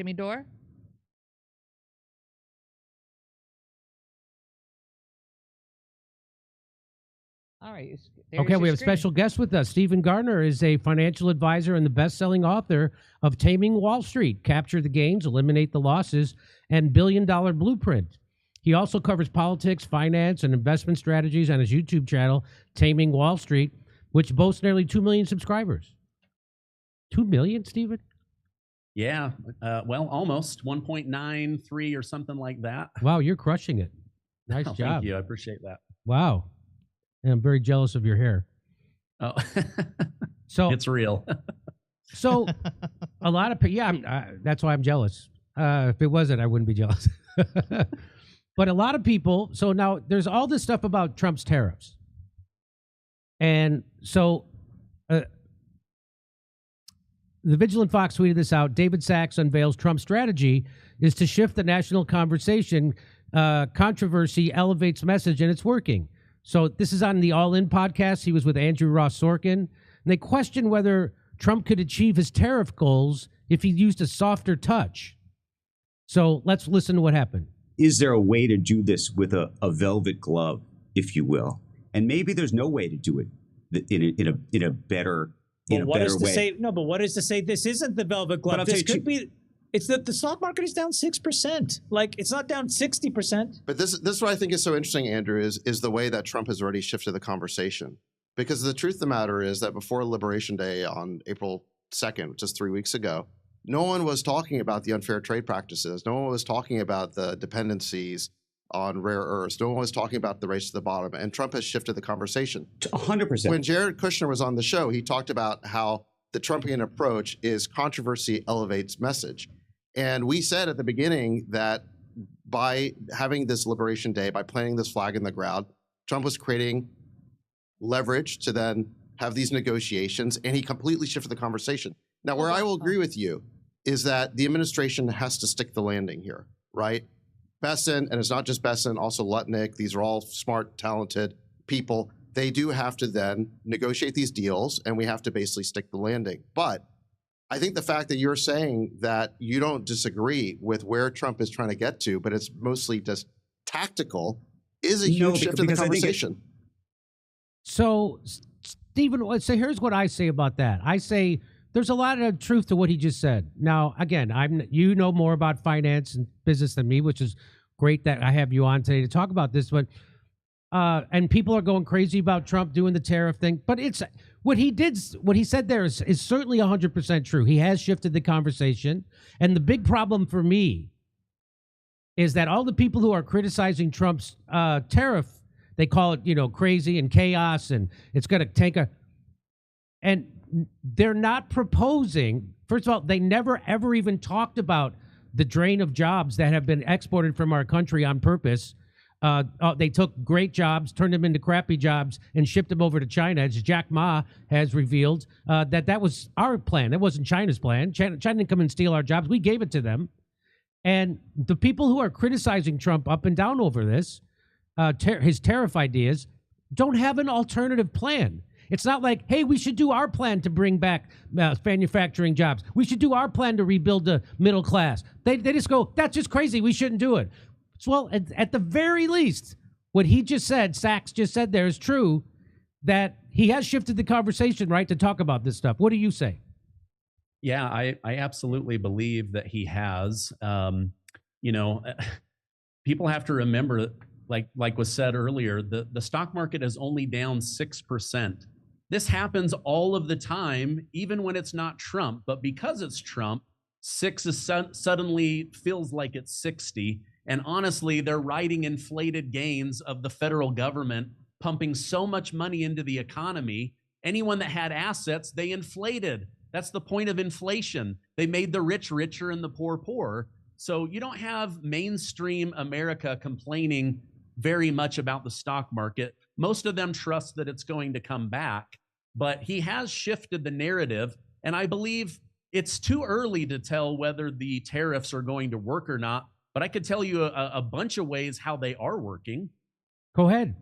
Jimmy Dore? All right. There's Okay, your we have a screen. special guest with us. Stephen Garner is a financial advisor and the best-selling author of Taming Wall Street, Capture the Gains, Eliminate the Losses, and Billion-Dollar Blueprint. He also covers politics, finance, and investment strategies on his YouTube channel, Taming Wall Street, which boasts nearly 2 million subscribers. 2 million, Stephen? Yeah, well, almost 1.93 or something like that. Wow, you're crushing it. Nice job. Thank you. I appreciate that. Wow. And I'm very jealous of your hair. Oh, So it's real. So a lot of people, that's why I'm jealous. If it wasn't, I wouldn't be jealous. But a lot of people, so now there's all this stuff about Trump's tariffs. And so the Vigilant Fox tweeted this out. David Sachs unveils Trump's strategy is to shift the national conversation. Controversy elevates message, and it's working. So this is on the All In podcast. He was with Andrew Ross Sorkin. And they questioned whether Trump could achieve his tariff goals if he used a softer touch. So let's listen to what happened. Is there a way to do this with a velvet glove, if you will? And maybe there's no way to do it in a better way. But what is to say this isn't the velvet glove? This could be. It's that the stock market is down 6%. Like, it's not down 60%. But this is what I think is so interesting, Andrew, is the way that Trump has already shifted the conversation. Because the truth of the matter is that before Liberation Day on April 2nd, just 3 weeks ago, no one was talking about the unfair trade practices. No one was talking about the dependencies on rare earths. No one was talking about the race to the bottom. And Trump has shifted the conversation. 100%. When Jared Kushner was on the show, he talked about how the Trumpian approach is controversy elevates message. And we said at the beginning that by having this Liberation Day, by planting this flag in the ground, Trump was creating leverage to then have these negotiations, and he completely shifted the conversation. Now, where I will agree with you is that the administration has to stick the landing here, right? Besson, and it's not just Besson, also Lutnick, these are all smart, talented people. They do have to then negotiate these deals, and we have to basically stick the landing. But I think the fact that you're saying that you don't disagree with where Trump is trying to get to, but it's mostly just tactical, is a huge shift in the conversation. So, Stephen, so here's what I say about that. I say there's a lot of truth to what he just said. Now, again, you know more about finance and business than me, which is great that I have you on today to talk about this. But and people are going crazy about Trump doing the tariff thing. But it's what he said there is certainly 100% true. He has shifted the conversation. And the big problem for me is that all the people who are criticizing Trump's tariff, they call it, crazy and chaos, and it's going to tank and they're not proposing. First of all, they never, ever even talked about the drain of jobs that have been exported from our country on purpose. They took great jobs, turned them into crappy jobs, and shipped them over to China, as Jack Ma has revealed, that was our plan. That wasn't China's plan. China didn't come and steal our jobs. We gave it to them. And the people who are criticizing Trump up and down over this, his tariff ideas, don't have an alternative plan. It's not like, hey, we should do our plan to bring back manufacturing jobs. We should do our plan to rebuild the middle class. They just go, that's just crazy. We shouldn't do it. So, well, at the very least, what he just said, Sachs just said there is true, that he has shifted the conversation, right, to talk about this stuff. What do you say? Yeah, I absolutely believe that he has. People have to remember, like was said earlier, the stock market is only down 6%. This happens all of the time, even when it's not Trump. But because it's Trump, 6 is suddenly feels like it's 60. And honestly, they're riding inflated gains of the federal government pumping so much money into the economy. Anyone that had assets, they inflated. That's the point of inflation. They made the rich richer and the poor poorer. So you don't have mainstream America complaining very much about the stock market. Most of them trust that it's going to come back, but he has shifted the narrative. And I believe it's too early to tell whether the tariffs are going to work or not, but I could tell you a bunch of ways how they are working. Go ahead.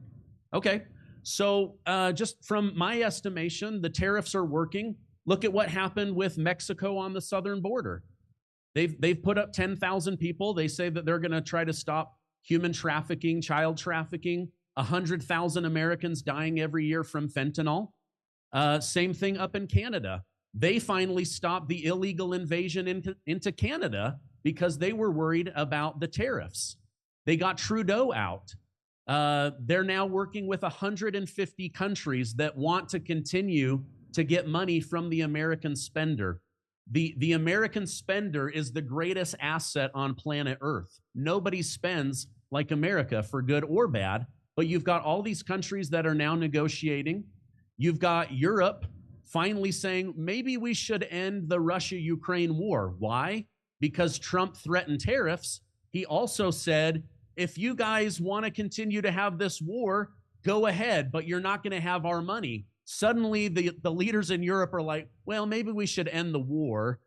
Okay. So just from my estimation, the tariffs are working. Look at what happened with Mexico on the southern border. They've put up 10,000 people. They say that they're going to try to stop human trafficking, child trafficking. 100,000 Americans dying every year from fentanyl. Same thing up in Canada. They finally stopped the illegal invasion into Canada because they were worried about the tariffs. They got Trudeau out. They're now working with 150 countries that want to continue to get money from the American spender. The American spender is the greatest asset on planet Earth. Nobody spends like America, for good or bad, but you've got all these countries that are now negotiating. You've got Europe finally saying, maybe we should end the Russia-Ukraine war. Why? Because Trump threatened tariffs. He also said, if you guys want to continue to have this war, go ahead, but you're not going to have our money. Suddenly, the leaders in Europe are like, well, maybe we should end the war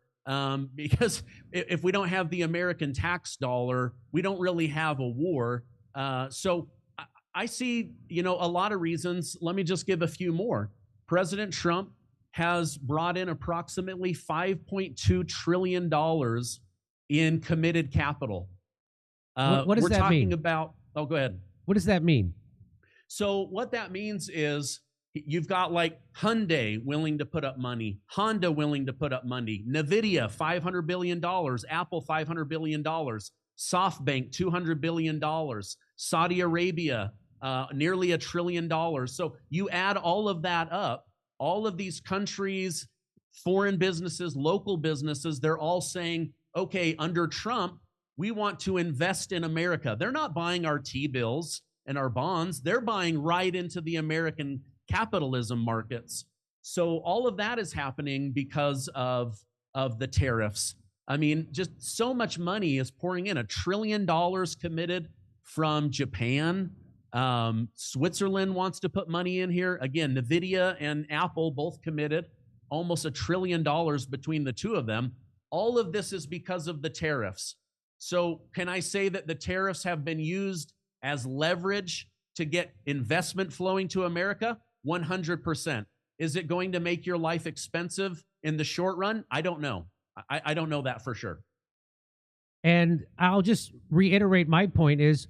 because if we don't have the American tax dollar, we don't really have a war. So I see, a lot of reasons. Let me just give a few more. President Trump has brought in approximately $5.2 trillion in committed capital. What does that mean? Go ahead. What does that mean? So what that means is you've got like Hyundai willing to put up money, Honda willing to put up money, NVIDIA, $500 billion, Apple, $500 billion, SoftBank, $200 billion, Saudi Arabia, nearly $1 trillion. So you add all of that up, all of these countries, foreign businesses, local businesses, they're all saying, okay, under Trump, we want to invest in America. They're not buying our T-bills and our bonds. They're buying right into the American capitalism markets. So all of that is happening because of the tariffs. I mean, just so much money is pouring in. $1 trillion committed from Japan. Switzerland wants to put money in here. Again, NVIDIA and Apple both committed almost $1 trillion between the two of them. All of this is because of the tariffs. So can I say that the tariffs have been used as leverage to get investment flowing to America? 100%. Is it going to make your life expensive in the short run? I don't know. I don't know that for sure. And I'll just reiterate my point is,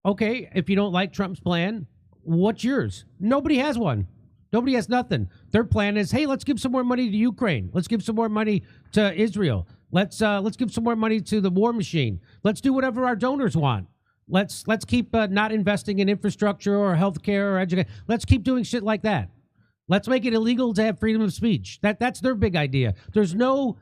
okay, if you don't like Trump's plan, what's yours? Nobody has one. Nobody has nothing. Their plan is, hey, let's give some more money to Ukraine. Let's give some more money to Israel. Let's give some more money to the war machine. Let's do whatever our donors want. Let's keep not investing in infrastructure or healthcare or education. Let's keep doing shit like that. Let's make it illegal to have freedom of speech. That's their big idea. There's no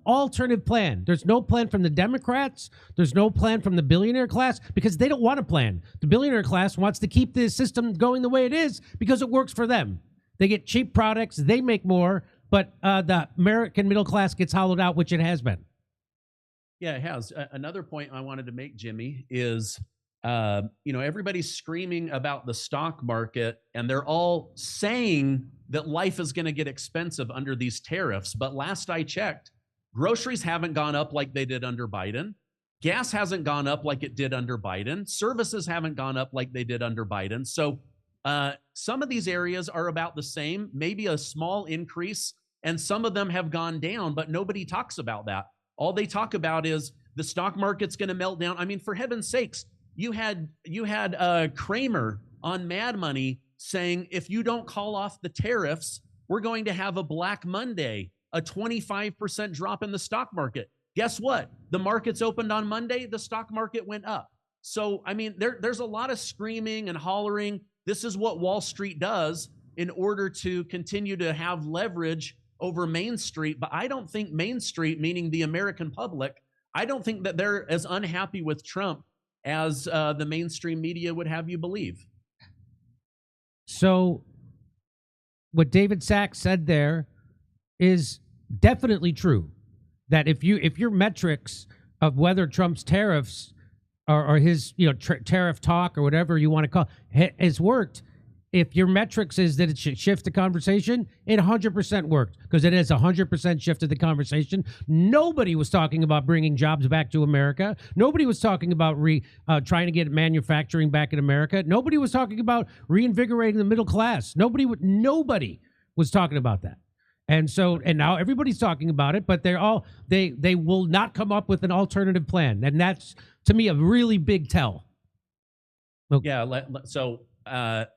alternative plan. There's no plan from the Democrats. There's no plan from the billionaire class because they don't want a plan. The billionaire class wants to keep the system going the way it is because it works for them. They get cheap products. They make more, but the American middle class gets hollowed out, which it has been. Yeah, it has. Another point I wanted to make, Jimmy, is everybody's screaming about the stock market, and they're all saying that life is going to get expensive under these tariffs. But last I checked, groceries haven't gone up like they did under Biden. Gas hasn't gone up like it did under Biden. Services haven't gone up like they did under Biden. So some of these areas are about the same, maybe a small increase, and some of them have gone down, but nobody talks about that. All they talk about is the stock market's going to melt down. I mean, for heaven's sakes, you had Kramer on Mad Money saying, if you don't call off the tariffs, we're going to have a Black Monday, a 25% drop in the stock market. Guess what? The markets opened on Monday. The stock market went up. So, I mean, there's a lot of screaming and hollering. This is what Wall Street does in order to continue to have leverage over Main Street. But I don't think Main Street, meaning the American public, I don't think that they're as unhappy with Trump as the mainstream media would have you believe. So what David Sachs said there is definitely true. That if your metrics of whether Trump's tariffs or his tariff talk or whatever you want to call it has worked, if your metrics is that it should shift the conversation, it 100% worked because it has 100% shifted the conversation. Nobody was talking about bringing jobs back to America. Nobody was talking about trying to get manufacturing back in America. Nobody was talking about reinvigorating the middle class. Nobody was talking about that. And so, and now everybody's talking about it, but they will not come up with an alternative plan. And that's, to me, a really big tell. Okay. Yeah. So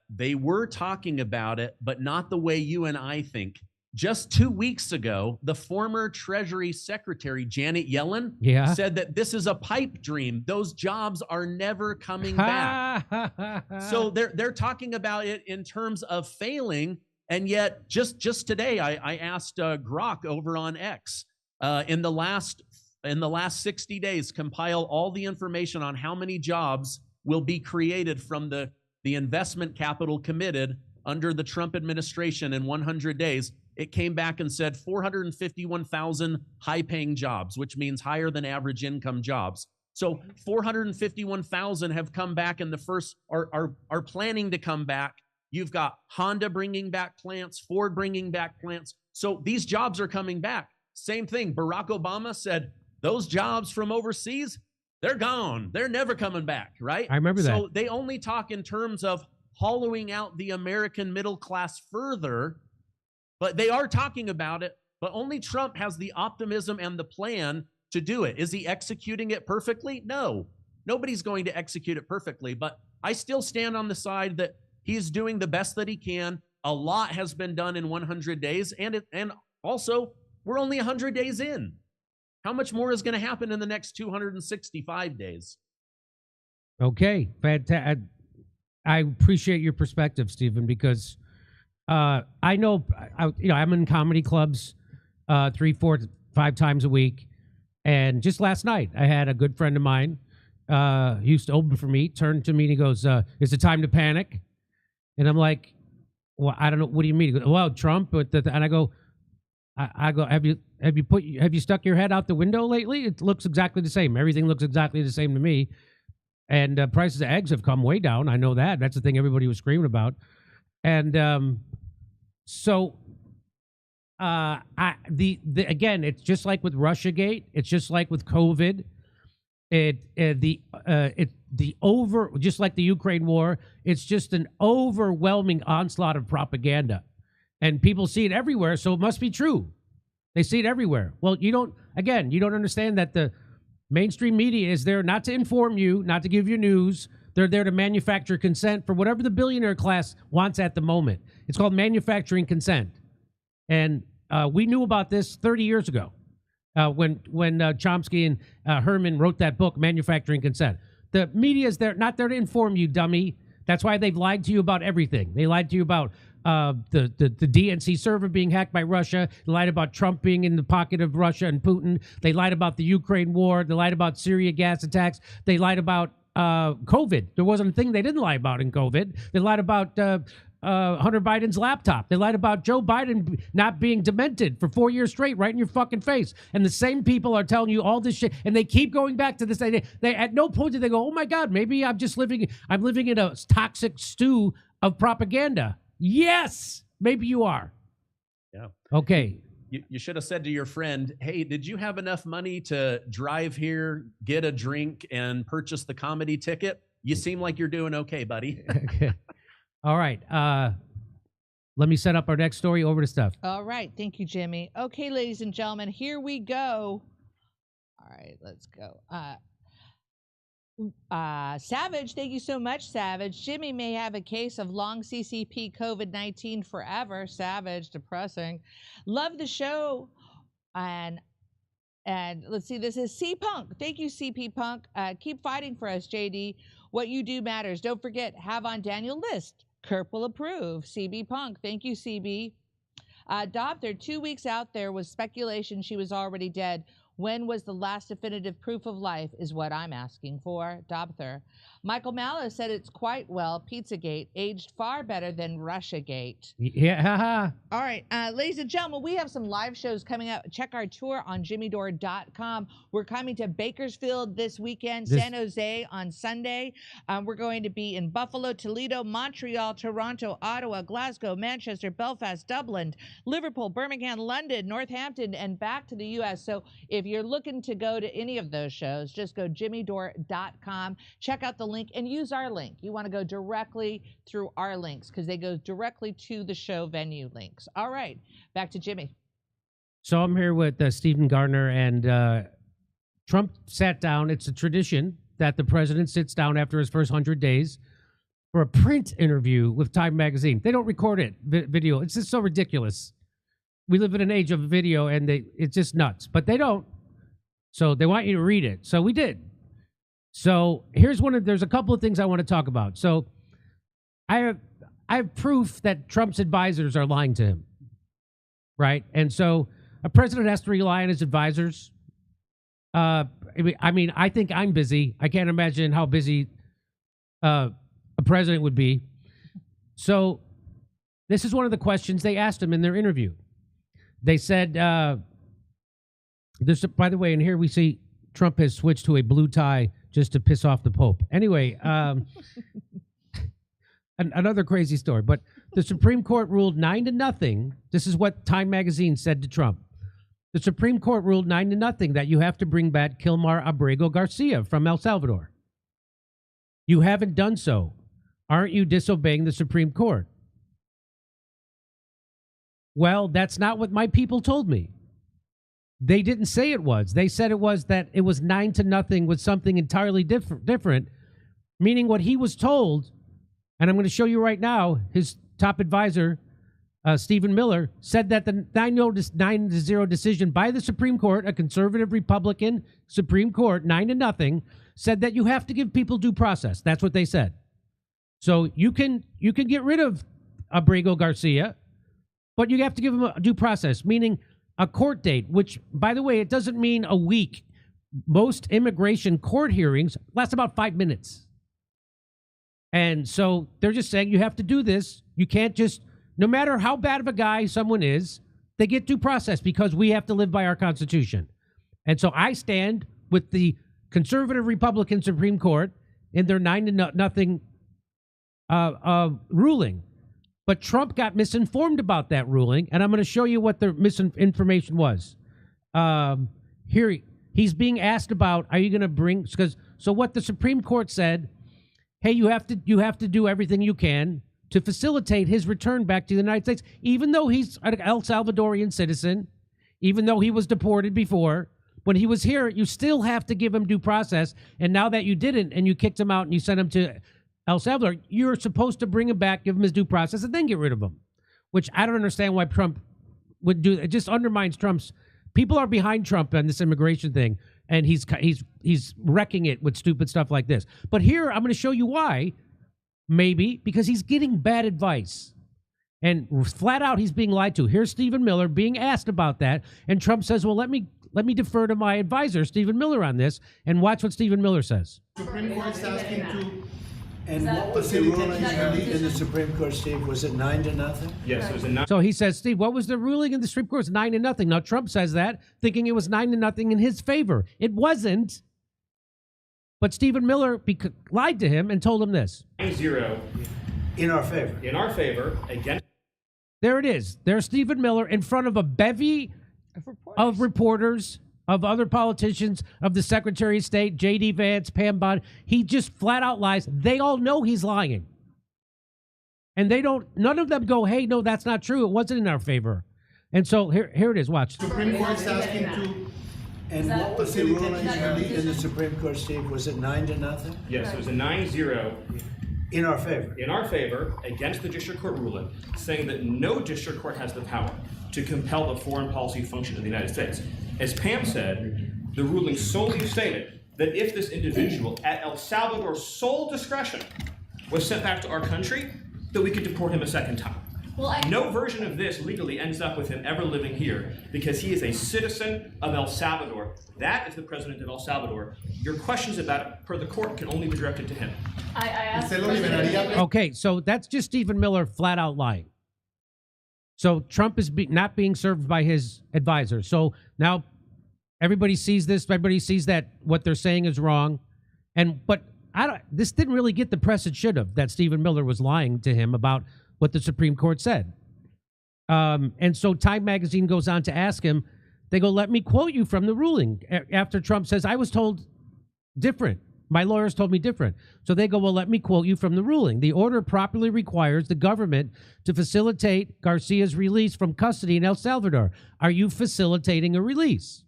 they were talking about it, but not the way you and I think. Just 2 weeks ago, the former Treasury Secretary, Janet Yellen, said that this is a pipe dream. Those jobs are never coming back. So they're talking about it in terms of failing. And yet, just today, I asked Grok over on X in the last 60 days, compile all the information on how many jobs will be created from the investment capital committed under the Trump administration in 100 days. It came back and said 451,000 high-paying jobs, which means higher than average income jobs. So 451,000 have come back in the first, are planning to come back. You've got Honda bringing back plants, Ford bringing back plants. So these jobs are coming back. Same thing. Barack Obama said those jobs from overseas, they're gone. They're never coming back, right? I remember that. So they only talk in terms of hollowing out the American middle class further, but they are talking about it. But only Trump has the optimism and the plan to do it. Is he executing it perfectly? No. Nobody's going to execute it perfectly, but I still stand on the side that he's doing the best that he can. A lot has been done in 100 days, and also we're only 100 days in. How much more is going to happen in the next 265 days? Okay, fantastic. I appreciate your perspective, Stephen, because I know, I'm in comedy clubs 3, 4, 5 times a week, and just last night I had a good friend of mine he used to open for me, turned to me and he goes, "Is it time to panic?" And I'm like, "Well, I don't know. What do you mean?" He goes, "Well, Trump." And I go, Have you stuck your head out the window lately? It looks exactly the same. Everything looks exactly the same to me. And prices of eggs have come way down. I know that. That's the thing everybody was screaming about. And again, it's just like with Russiagate. It's just like with COVID. Just like the Ukraine war, it's just an overwhelming onslaught of propaganda, and people see it everywhere. So it must be true. They see it everywhere. Well, you don't understand that the mainstream media is there not to inform you, not to give you news. They're there to manufacture consent for whatever the billionaire class wants at the moment. It's called manufacturing consent. And we knew about this 30 years ago when Chomsky and Herman wrote that book, Manufacturing Consent. The media is there, not there to inform you, dummy. That's why they've lied to you about everything. They lied to you about the DNC server being hacked by Russia. They lied about Trump being in the pocket of Russia and Putin. They lied about the Ukraine war. They lied about Syria gas attacks. They lied about COVID. There wasn't a thing they didn't lie about in COVID. They lied about Hunter Biden's laptop. They lied about Joe Biden not being demented for 4 years straight, right in your fucking face. And the same people are telling you all this shit, and they keep going back to this. They at no point do they go, "Oh my God, maybe I'm living in a toxic stew of propaganda." Yes, maybe you are. Yeah. Okay. You should have said to your friend, "Hey, did you have enough money to drive here, get a drink, and purchase the comedy ticket? You seem like you're doing okay, buddy." Okay. All right. Let me set up our next story. Over to Steph. All right. Thank you, Jimmy. Okay, ladies and gentlemen, here we go. All right, let's go. Savage, thank you so much, Savage. Jimmy may have a case of long CCP COVID-19 forever. Savage, depressing. Love the show. And let's see, this is C Punk. Thank you, CP Punk. Keep fighting for us, JD. What you do matters. Don't forget, have on Daniel List. Kerp will approve. CB Punk. Thank you, CB. Doctor, 2 weeks out, there was speculation she was already dead. When was the last definitive proof of life is what I'm asking for. Dobther. Michael Mallow said it's quite well. Pizzagate aged far better than Russiagate. Yeah. All right. Ladies and gentlemen, we have some live shows coming up. Check our tour on jimmydore.com. We're coming to Bakersfield this weekend, San Jose on Sunday. We're going to be in Buffalo, Toledo, Montreal, Toronto, Ottawa, Glasgow, Manchester, Belfast, Dublin, Liverpool, Birmingham, London, Northampton, and back to the U.S. So if you're looking to go to any of those shows, just go jimmydore.com. Check out the link and use our link. You want to go directly through our links because they go directly to the show venue links. All right, back to Jimmy. So I'm here with Stephen Gardner, and Trump sat down. It's a tradition that the president sits down after his first 100 days for a print interview with Time Magazine. They don't record it, video. It's just so ridiculous. We live in an age of video, and it's just nuts. But they don't. So they want you to read it. So we did. So there's a couple of things I want to talk about. So I have proof that Trump's advisors are lying to him, right? And so a president has to rely on his advisors. I mean, I think I'm busy. I can't imagine how busy a president would be. So this is one of the questions they asked him in their interview. They said, this, by the way, and here we see Trump has switched to a blue tie just to piss off the Pope. Anyway, another crazy story. But the Supreme Court ruled 9-0. This is what Time Magazine said to Trump. The Supreme Court ruled 9-0 that you have to bring back Kilmar Abrego Garcia from El Salvador. You haven't done so. Aren't you disobeying the Supreme Court? Well, that's not what my people told me. They didn't say it was. They said it was that it was 9-0 with something entirely different, meaning what he was told, and I'm going to show you right now, his top advisor, Stephen Miller, said that the 9-0 decision by the Supreme Court, a conservative Republican Supreme Court, 9-0, said that you have to give people due process. That's what they said. So you can get rid of Abrego Garcia, but you have to give him a due process, meaning a court date, which, by the way, it doesn't mean a week. Most immigration court hearings last about 5 minutes. And so they're just saying you have to do this. You can't just, no matter how bad of a guy someone is, they get due process because we have to live by our Constitution. And so I stand with the conservative Republican Supreme Court in their 9-0 ruling. But Trump got misinformed about that ruling, and I'm going to show you what the misinformation was. Here, he's being asked about, are you going to bring, so what the Supreme Court said, hey, you have to do everything you can to facilitate his return back to the United States, even though he's an El Salvadorian citizen, even though he was deported before. When he was here, you still have to give him due process, and now that you didn't, and you kicked him out and you sent him to El Salvador, you're supposed to bring him back, give him his due process, and then get rid of him, which I don't understand why Trump would do. It just undermines Trump's. People are behind Trump on this immigration thing, and he's wrecking it with stupid stuff like this. But here, I'm going to show you why. Maybe because he's getting bad advice, and flat out he's being lied to. Here's Stephen Miller being asked about that, and Trump says, "Well, let me defer to my advisor, Stephen Miller, on this." And watch what Stephen Miller says. Supreme Court's asking to. And what was the ruling in the Supreme Court, Steve? Was it 9-0? Yes, it was a 9. So he says, Steve, what was the ruling in the Supreme Court? It's 9-0. Now Trump says that, thinking it was 9-0 in his favor. It wasn't. But Stephen Miller lied to him and told him this. 9-0 In our favor. in our favor against. There it is. There's Stephen Miller in front of a bevy of reporters, of other politicians, of the Secretary of State, J.D. Vance, Pam Bondi. He just flat out lies. They all know he's lying. And none of them go, hey, no, that's not true. It wasn't in our favor. And so here it is. Watch. Supreme Court's asking to. And what was the ruling in the Supreme Court, Steve? Was it 9-0? Yes, it was a 9-0 In our favor. in our favor against the district court ruling, saying that no district court has the power to compel the foreign policy function of the United States. As Pam said, the ruling solely stated that if this individual at El Salvador's sole discretion was sent back to our country, that we could deport him a second time. No version of this legally ends up with him ever living here because he is a citizen of El Salvador. That is the president of El Salvador. Your questions about it, per the court, can only be directed to him. I asked President. Okay, so that's just Stephen Miller flat out lying. So Trump is not being served by his advisor. So now everybody sees this. Everybody sees that what they're saying is wrong. But this didn't really get the press it should have, that Stephen Miller was lying to him about what the Supreme Court said. And so Time Magazine goes on to ask him, they go, let me quote you from the ruling. After Trump says, I was told different. My lawyers told me different. So they go, well, let me quote you from the ruling. The order properly requires the government to facilitate Garcia's release from custody in El Salvador. Are you facilitating a release?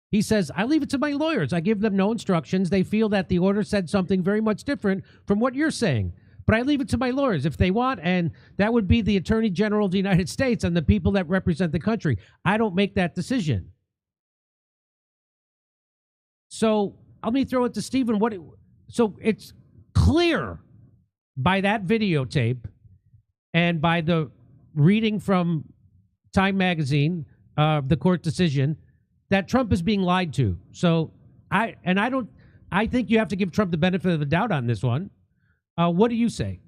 He says, I leave it to my lawyers. I give them no instructions. They feel that the order said something very much different from what you're saying. But I leave it to my lawyers if they want, and that would be the Attorney General of the United States and the people that represent the country. I don't make that decision. So let me throw it to Stephen. So it's clear by that videotape and by the reading from Time Magazine, the court decision, that Trump is being lied to. So I think you have to give Trump the benefit of the doubt on this one. What do you say?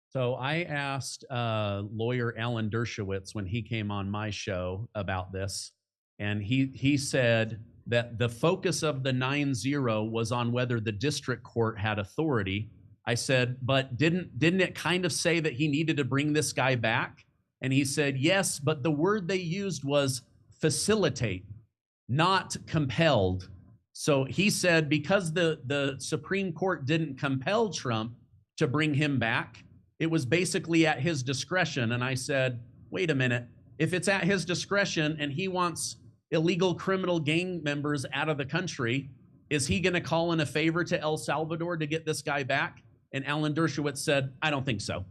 So I asked lawyer Alan Dershowitz when he came on my show about this, and he said that the focus of the 9-0 was on whether the district court had authority. I said, but didn't it kind of say that he needed to bring this guy back? And he said, yes, but the word they used was facilitate, not compelled. So he said because the Supreme Court didn't compel Trump to bring him back, it was basically at his discretion. And I said, wait a minute, if it's at his discretion and he wants illegal criminal gang members out of the country, is he going to call in a favor to El Salvador to get this guy back? And Alan Dershowitz said, I don't think so.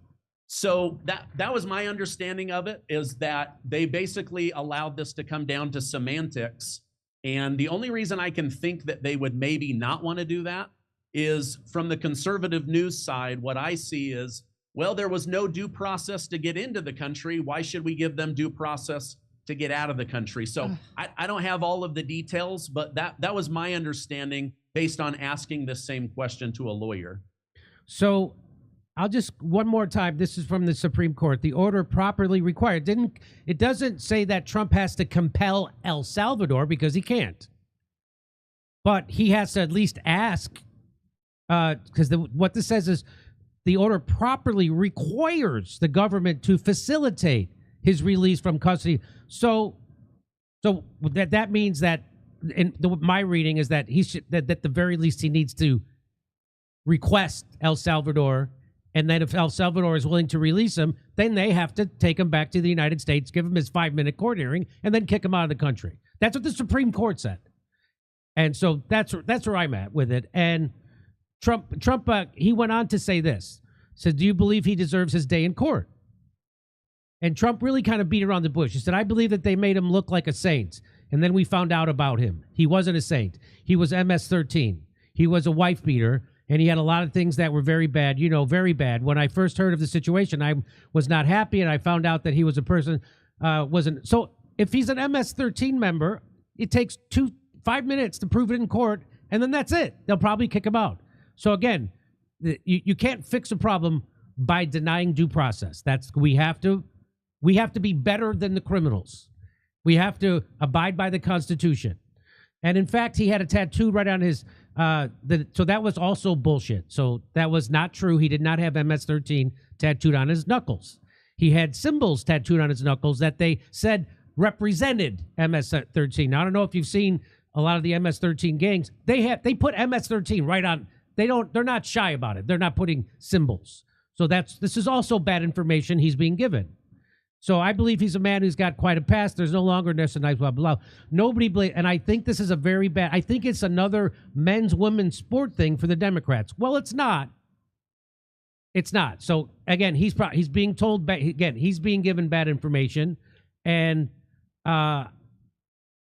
So that was my understanding of it, is that they basically allowed this to come down to semantics. And the only reason I can think that they would maybe not want to do that is from the conservative news side, what I see is, well, there was no due process to get into the country. Why should we give them due process to get out of the country? So I don't have all of the details, but that was my understanding based on asking this same question to a lawyer. So I'll just, one more time, this is from the Supreme Court. The order properly required. It doesn't say that Trump has to compel El Salvador, because he can't. But he has to at least ask, because what this says is the order properly requires the government to facilitate his release from custody. So that means that, my reading is that that at the very least he needs to request El Salvador, and then if El Salvador is willing to release him, then they have to take him back to the United States, give him his 5-minute court hearing, and then kick him out of the country. That's what the Supreme Court said. And so that's where I'm at with it. And Trump, he went on to say this. Said, do you believe he deserves his day in court? And Trump really kind of beat around the bush. He said, I believe that they made him look like a saint. And then we found out about him. He wasn't a saint. He was MS-13. He was a wife beater. And he had a lot of things that were very bad, very bad. When I first heard of the situation, I was not happy, and I found out that he was a person, wasn't. So if he's an MS-13 member, it takes 5 minutes to prove it in court, and then that's it. They'll probably kick him out. So again, you can't fix a problem by denying due process. We have to be better than the criminals. We have to abide by the Constitution. And in fact, he had a tattoo right on his. So that was also bullshit. So that was not true. He did not have MS-13 tattooed on his knuckles. He had symbols tattooed on his knuckles that they said represented MS-13. Now, I don't know if you've seen a lot of the MS-13 gangs. They put MS-13 right on. They're not shy about it. They're not putting symbols. So this is also bad information he's being given. So I believe he's a man who's got quite a past. There's no longer blah, blah, blah, blah. Nobody and I think this is a very bad, I think it's another men's, women's sport thing for the Democrats. Well, it's not. It's not. So again, he's being told, again, he's being given bad information, and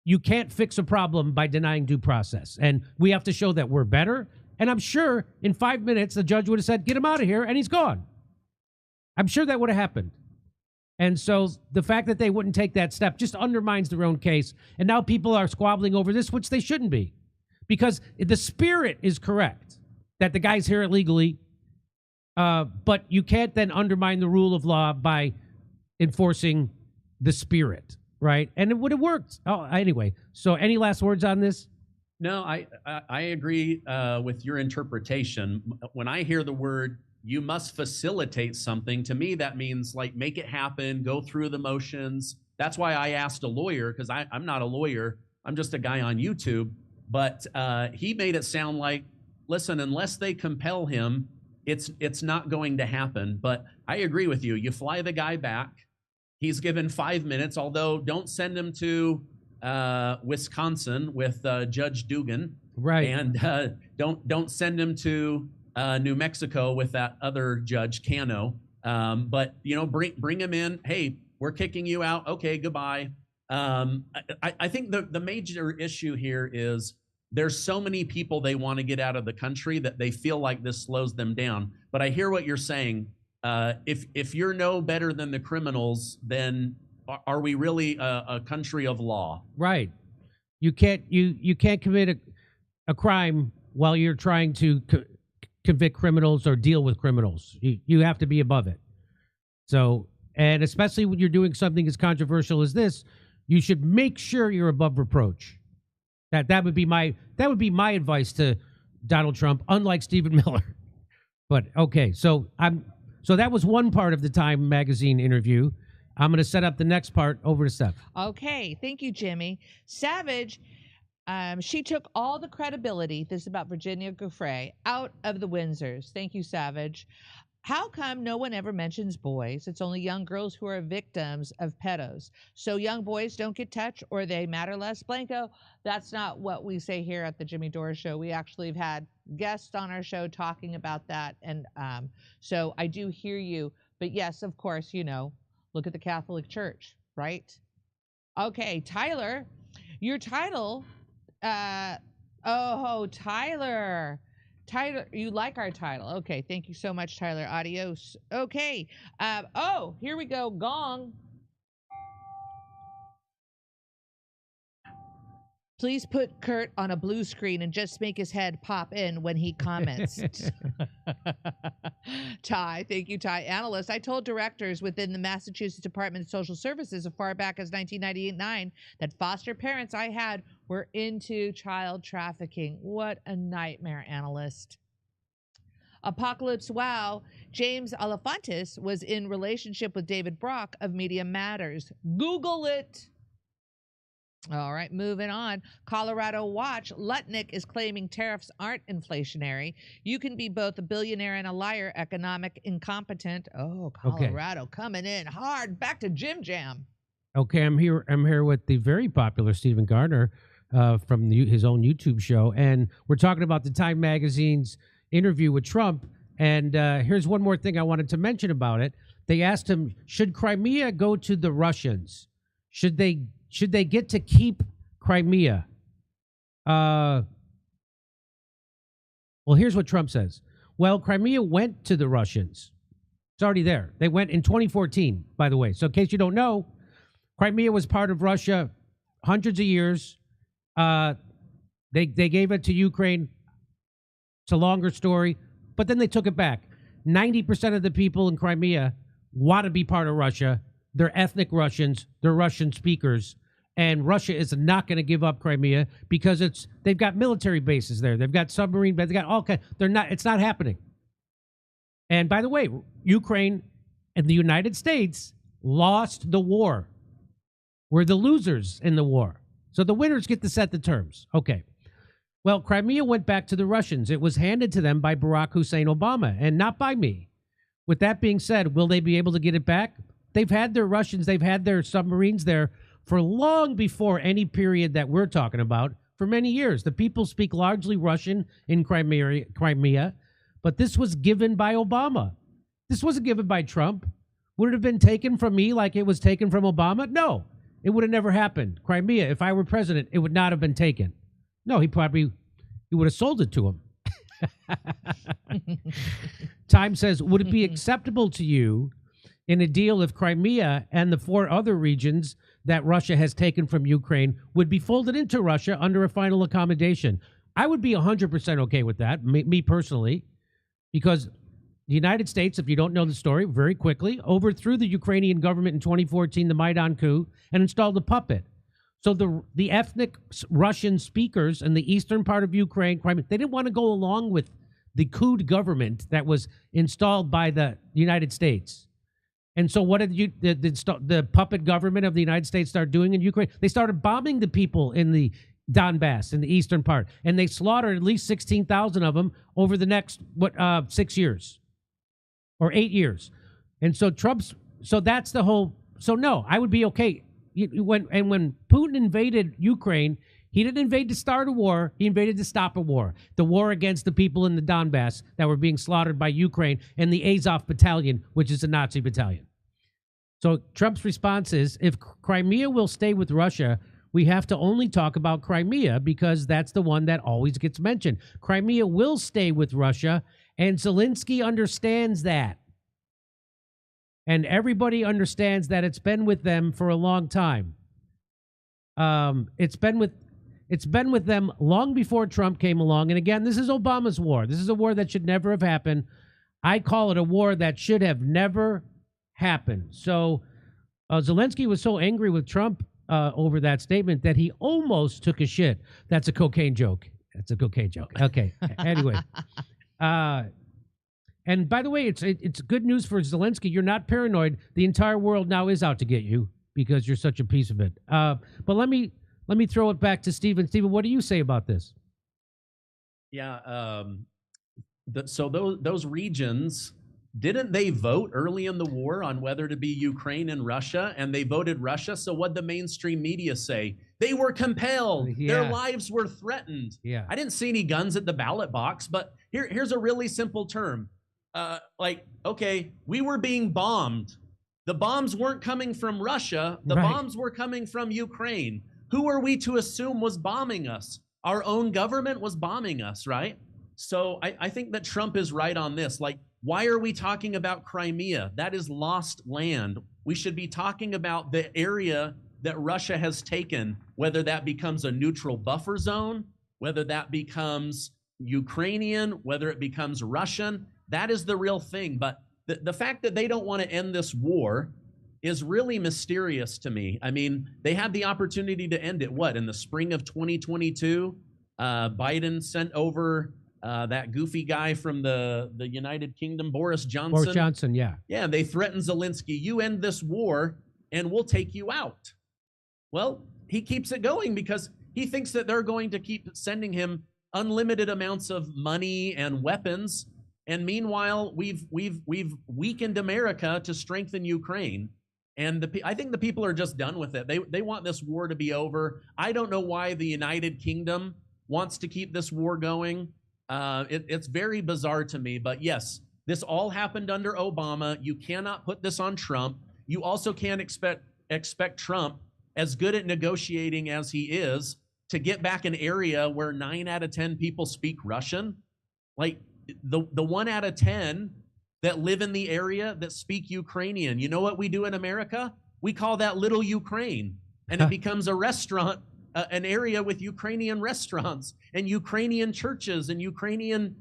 you can't fix a problem by denying due process. And we have to show that we're better. And I'm sure in 5 minutes, the judge would have said, get him out of here, and he's gone. I'm sure that would have happened. And so the fact that they wouldn't take that step just undermines their own case. And now people are squabbling over this, which they shouldn't be. Because the spirit is correct, that the guy's here illegally. But you can't then undermine the rule of law by enforcing the spirit, right? And it would have worked. Oh, anyway, so any last words on this? No, I agree with your interpretation. When I hear the word, you must facilitate something, to me, that means like make it happen, go through the motions. That's why I asked a lawyer, because I'm not a lawyer. I'm just a guy on YouTube. But he made it sound like listen, unless they compel him, it's not going to happen. But I agree with you. You fly the guy back. He's given 5 minutes, although don't send him to Wisconsin with Judge Dugan. Right. And don't send him to New Mexico with that other Judge Cano. But bring him in. Hey, we're kicking you out. Okay, goodbye. I think the major issue here is there's so many people they want to get out of the country that they feel like this slows them down. But I hear what you're saying. If you're no better than the criminals, then are we really a country of law? Right. You can't commit a crime while you're trying to convict criminals or deal with criminals. You have to be above it. So, and especially when you're doing something as controversial as this, you should make sure you're above reproach. That would be my advice to Donald Trump, unlike Stephen Miller. But okay, so that was one part of the Time magazine interview. I'm going to set up the next part. Over to Steph. Okay, thank you, Jimmy. Savage, she took all the credibility, this is about Virginia Giuffre, out of the Windsors. Thank you, Savage. How come no one ever mentions boys? It's only young girls who are victims of pedos. So young boys don't get touched or they matter less? Blanco, that's not what we say here at the Jimmy Dore Show. We actually have had guests on our show talking about that. And so I do hear you. But yes, of course, look at the Catholic Church, right? Okay, Tyler, your title. Tyler, you like our title. Okay, thank you so much, Tyler. Adios. Okay. Here we go. Gong. Please put Kurt on a blue screen and just make his head pop in when he comments. Ty, thank you, Ty. Analyst, I told directors within the Massachusetts Department of Social Services as far back as 1999 that foster parents I had were into child trafficking. What a nightmare, analyst. Apocalypse Wow, James Alefantis was in relationship with David Brock of Media Matters. Google it. All right, moving on. Colorado Watch, Lutnick is claiming tariffs aren't inflationary. You can be both a billionaire and a liar, economic incompetent. Oh, Colorado coming in hard. Back to Jim Jam. Okay, I'm here with the very popular Stephen Gardner from his own YouTube show, and we're talking about the Time Magazine's interview with Trump. And here's one more thing I wanted to mention about it. They asked him, should Crimea go to the Russians? Should they get to keep Crimea? Well, here's what Trump says. Well, Crimea went to the Russians. It's already there. They went in 2014, by the way. So in case you don't know, Crimea was part of Russia hundreds of years. They gave it to Ukraine. It's a longer story, but then they took it back. 90% of the people in Crimea want to be part of Russia. They're ethnic Russians. They're Russian speakers. And Russia is not going to give up Crimea because they've got military bases there. They've got submarine bases. They've got all kinds. It's not happening. And by the way, Ukraine and the United States lost the war. We're the losers in the war. So the winners get to set the terms. Okay. Well, Crimea went back to the Russians. It was handed to them by Barack Hussein Obama and not by me. With that being said, will they be able to get it back? They've had their Russians, they've had their submarines there for long before any period that we're talking about, for many years. The people speak largely Russian in Crimea, but this was given by Obama. This wasn't given by Trump. Would it have been taken from me like it was taken from Obama? No, it would have never happened. Crimea, if I were president, it would not have been taken. No, he would have sold it to him. Time says, would it be acceptable to you in a deal if Crimea and the 4 other regions that Russia has taken from Ukraine would be folded into Russia under a final accommodation? I would be 100% okay with that, me personally, because the United States, if you don't know the story, very quickly overthrew the Ukrainian government in 2014, the Maidan coup, and installed a puppet. So the ethnic Russian speakers in the eastern part of Ukraine, Crimea, they didn't want to go along with the coup government that was installed by the United States. And so what did the puppet government of the United States start doing in Ukraine? They started bombing the people in the Donbass in the eastern part, and they slaughtered at least 16,000 of them over the next 6 years or 8 years. And so that's the whole. So no, I would be okay. When Putin invaded Ukraine, he didn't invade to start a war. He invaded to stop a war. The war against the people in the Donbass that were being slaughtered by Ukraine and the Azov Battalion, which is a Nazi battalion. So Trump's response is, if Crimea will stay with Russia, we have to only talk about Crimea because that's the one that always gets mentioned. Crimea will stay with Russia, and Zelensky understands that. And everybody understands that it's been with them for a long time. It's been with them long before Trump came along. And again, this is Obama's war. This is a war that should never have happened. I call it a war that should have never happened. So Zelensky was so angry with Trump over that statement that he almost took a shit. That's a cocaine joke. That's a cocaine joke. Okay. Anyway. And by the way, it's good news for Zelensky. You're not paranoid. The entire world now is out to get you because you're such a piece of it. But let me throw it back to Stephen. Stephen, what do you say about this? Yeah. So those regions, didn't they vote early in the war on whether to be Ukraine and Russia? And they voted Russia. So what'd the mainstream media say? They were compelled. Yeah. Their lives were threatened. Yeah. I didn't see any guns at the ballot box, but here's a really simple term. Okay, we were being bombed. The bombs weren't coming from Russia. The bombs were coming from Ukraine. Who are we to assume was bombing us? Our own government was bombing us, right? So I think that Trump is right on this. Like, why are we talking about Crimea? That is lost land. We should be talking about the area that Russia has taken, whether that becomes a neutral buffer zone, whether that becomes Ukrainian, whether it becomes Russian. That is the real thing. But the fact that they don't want to end this war is really mysterious to me. I mean, they had the opportunity to end it, in the spring of 2022? Biden sent over that goofy guy from the United Kingdom, Boris Johnson. Boris Johnson, yeah. Yeah, they threatened Zelensky, you end this war and we'll take you out. Well, he keeps it going because he thinks that they're going to keep sending him unlimited amounts of money and weapons. And meanwhile, we've weakened America to strengthen Ukraine. And I think the people are just done with it. They want this war to be over. I don't know why the United Kingdom wants to keep this war going. It's very bizarre to me. But yes, this all happened under Obama. You cannot put this on Trump. You also can't expect Trump, as good at negotiating as he is, to get back an area where 9 out of 10 people speak Russian. Like, the 1 out of 10 that live in the area that speak Ukrainian, you know what we do in America? We call that Little Ukraine, and it becomes a restaurant, an area with Ukrainian restaurants and Ukrainian churches and Ukrainian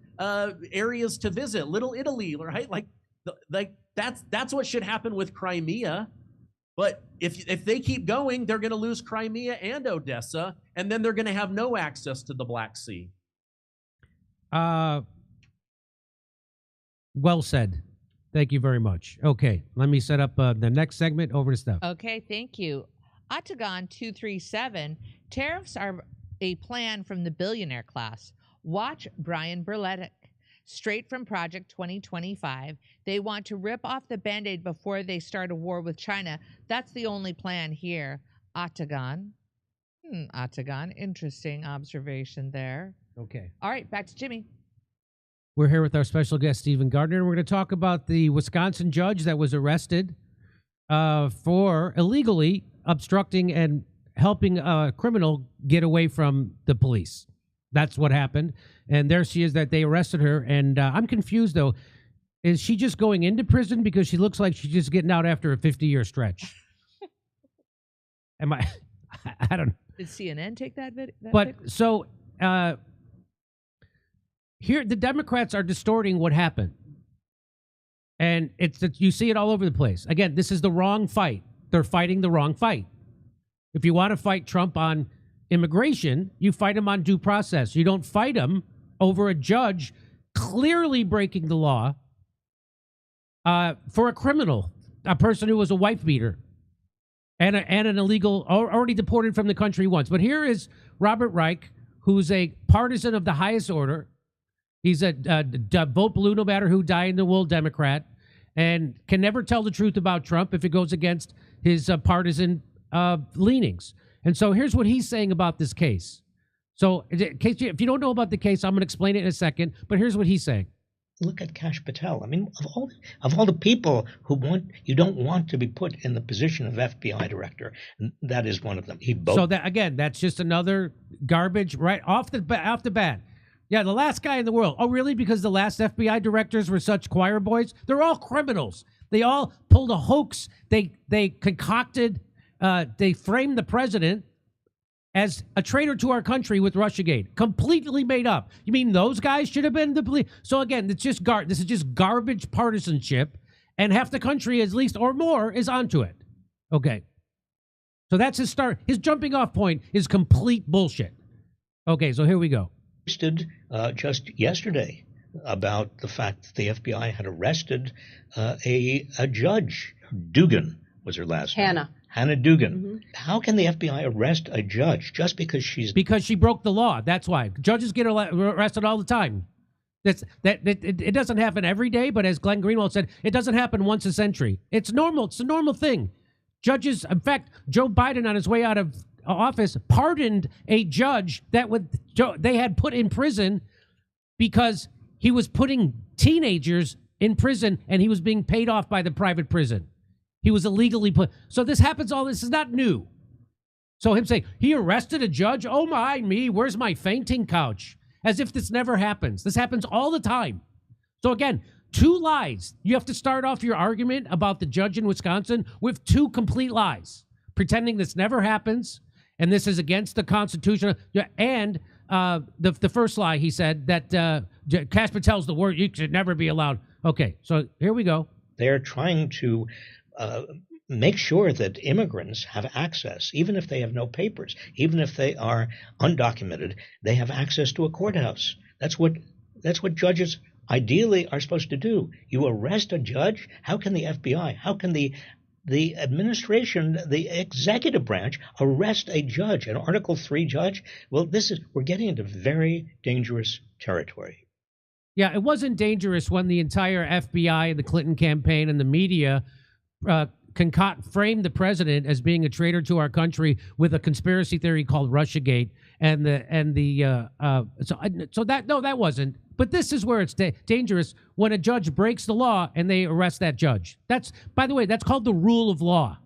areas to visit. Little Italy, right? Like that's what should happen with Crimea. But if they keep going, they're going to lose Crimea and Odessa, and then they're going to have no access to the Black Sea. Well said. Thank you very much. Okay, let me set up the next segment. Over to Steph. Okay, thank you. Octagon 237, tariffs are a plan from the billionaire class. Watch Brian Berletic. Straight from Project 2025. They want to rip off the Band-Aid before they start a war with China. That's the only plan here. Octagon. Octagon. Interesting observation there. Okay. All right, back to Jimmy. We're here with our special guest, Stephen Gardner. We're going to talk about the Wisconsin judge that was arrested for illegally obstructing and helping a criminal get away from the police. That's what happened. And there she is, that they arrested her. And I'm confused, though. Is she just going into prison because she looks like she's just getting out after a 50-year stretch? I don't know. Did CNN take that video? But so here, the Democrats are distorting what happened. And you see it all over the place. Again, this is the wrong fight. They're fighting the wrong fight. If you want to fight Trump on immigration, you fight him on due process. You don't fight him over a judge clearly breaking the law for a criminal, a person who was a wife beater. and an illegal, already deported from the country once. But here is Robert Reich, who's a partisan of the highest order. He's a vote blue no matter who, die-in-the-wool Democrat, and can never tell the truth about Trump if it goes against his partisan leanings. And so here's what he's saying about this case. So in case if you don't know about the case, I'm going to explain it in a second, but here's what he's saying. Look at Kash Patel. I mean, of all the people who you don't want to be put in the position of FBI director, that is one of them. So that, again, that's just another garbage right off the bat. Yeah, the last guy in the world. Oh, really? Because the last FBI directors were such choir boys? They're all criminals. They all pulled a hoax. They concocted, they framed the president as a traitor to our country with Russiagate. Completely made up. You mean those guys should have been the police? So again, it's just this is just garbage partisanship, and half the country, at least or more, is onto it. Okay. So that's his start. His jumping off point is complete bullshit. Okay, so here we go. Just yesterday about the fact that the FBI had arrested a judge. Dugan was her last name. Hannah Dugan. Mm-hmm. How can the FBI arrest a judge just because she broke the law? That's why. Judges get arrested all the time. It doesn't happen every day, but as Glenn Greenwald said, it doesn't happen once a century. It's normal. It's a normal thing. Judges, in fact, Joe Biden on his way out of office pardoned a judge that they had put in prison because he was putting teenagers in prison and he was being paid off by the private prison. He was illegally put. So this happens this is not new. So him saying, he arrested a judge? Oh my, me, where's my fainting couch? As if this never happens. This happens all the time. So again, 2 lies. You have to start off your argument about the judge in Wisconsin with 2 complete lies. Pretending this never happens, and this is against the Constitution. And the first lie, he said, that Kash Patel's the word, you should never be allowed. Okay, so here we go. They're trying to make sure that immigrants have access, even if they have no papers, even if they are undocumented, they have access to a courthouse. That's what judges ideally are supposed to do. You arrest a judge, how can the FBI, how can the administration, the executive branch, arrest a judge, an Article 3 judge? Well, we're getting into very dangerous territory. Yeah, it wasn't dangerous when the entire FBI and the Clinton campaign and the media framed the president as being a traitor to our country with a conspiracy theory called Russiagate, that wasn't. But this is where it's dangerous, when a judge breaks the law and they arrest that judge. By the way, that's called the rule of law.